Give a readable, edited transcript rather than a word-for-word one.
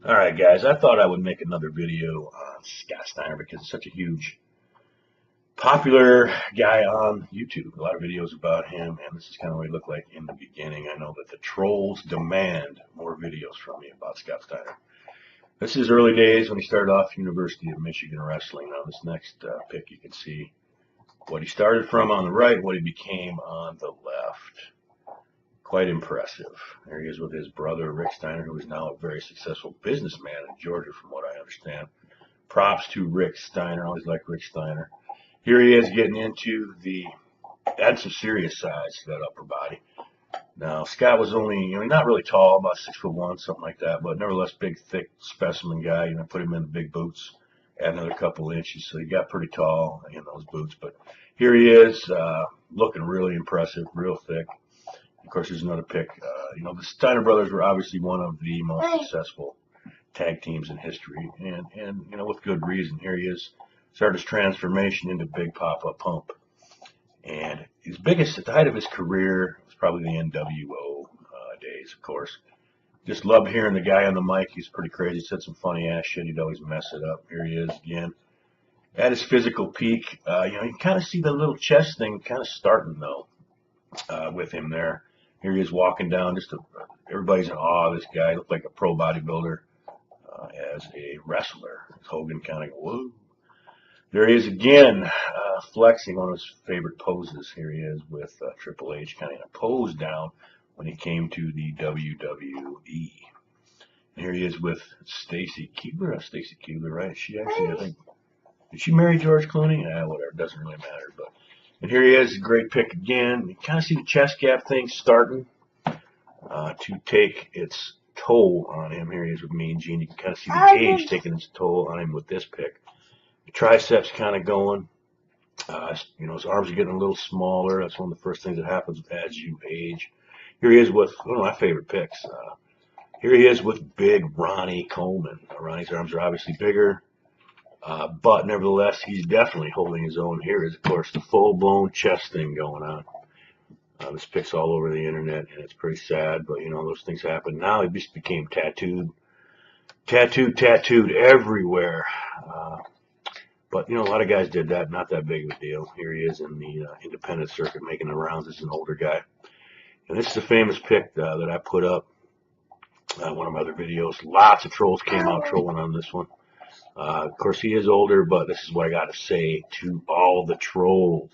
Alright guys, I thought I would make another video on Scott Steiner because it's such a huge, popular guy on YouTube. A lot of videos about him, and this is kind of what he looked like in the beginning. I know that the trolls demand more videos from me about Scott Steiner. This is early days when he started off University of Michigan Wrestling. Now this next pic you can see what he started from on the right, what he became on the left. Quite impressive. There he is with his brother, Rick Steiner, who is now a very successful businessman in Georgia, from what I understand. Props to Rick Steiner. I always like Rick Steiner. Here he is getting into that's some serious size to that upper body. Now, Scott was only, not really tall, about 6'1", something like that, but nevertheless, big, thick specimen guy. Put him in the big boots, add another couple inches, so he got pretty tall in those boots. But here he is, looking really impressive, real thick. Of course, there's another pic. The Steiner Brothers were obviously one of the most successful tag teams in history, and with good reason. Here he is, started his transformation into Big Papa Pump, and his biggest at the height of his career was probably the NWO days. Of course, just loved hearing the guy on the mic. He's pretty crazy. Said some funny ass shit. He'd always mess it up. Here he is again at his physical peak. You can kind of see the little chest thing kind of starting though with him there. Here he is walking down. Everybody's in awe of this guy. He looked like a pro bodybuilder as a wrestler. Hogan kind of whoa. There he is again, flexing one of his favorite poses. Here he is with Triple H, kind of in a pose down when he came to the WWE. And here he is with Stacy Keibler. Stacy Keibler, right? She actually, I think, did she marry George Clooney? Whatever. It doesn't really matter, but. And here he is, great pick again. You kind of see the chest gap thing starting to take its toll on him. Here he is with Mean Gene. You can kind of see the age taking its toll on him with this pick. The triceps kind of going. His arms are getting a little smaller. That's one of the first things that happens as you age. Here he is with one of my favorite picks. Here he is with Big Ronnie Coleman. Ronnie's arms are obviously bigger. But nevertheless, he's definitely holding his own. Here is, of course, the full-blown chest thing going on. This pic's all over the internet, and it's pretty sad, but, those things happen. Now he just became tattooed everywhere. But, a lot of guys did that. Not that big of a deal. Here he is in the independent circuit making the rounds as an older guy. And this is a famous pic that I put up on one of my other videos. Lots of trolls came out trolling on this one. Of course, he is older, but this is what I got to say to all the trolls.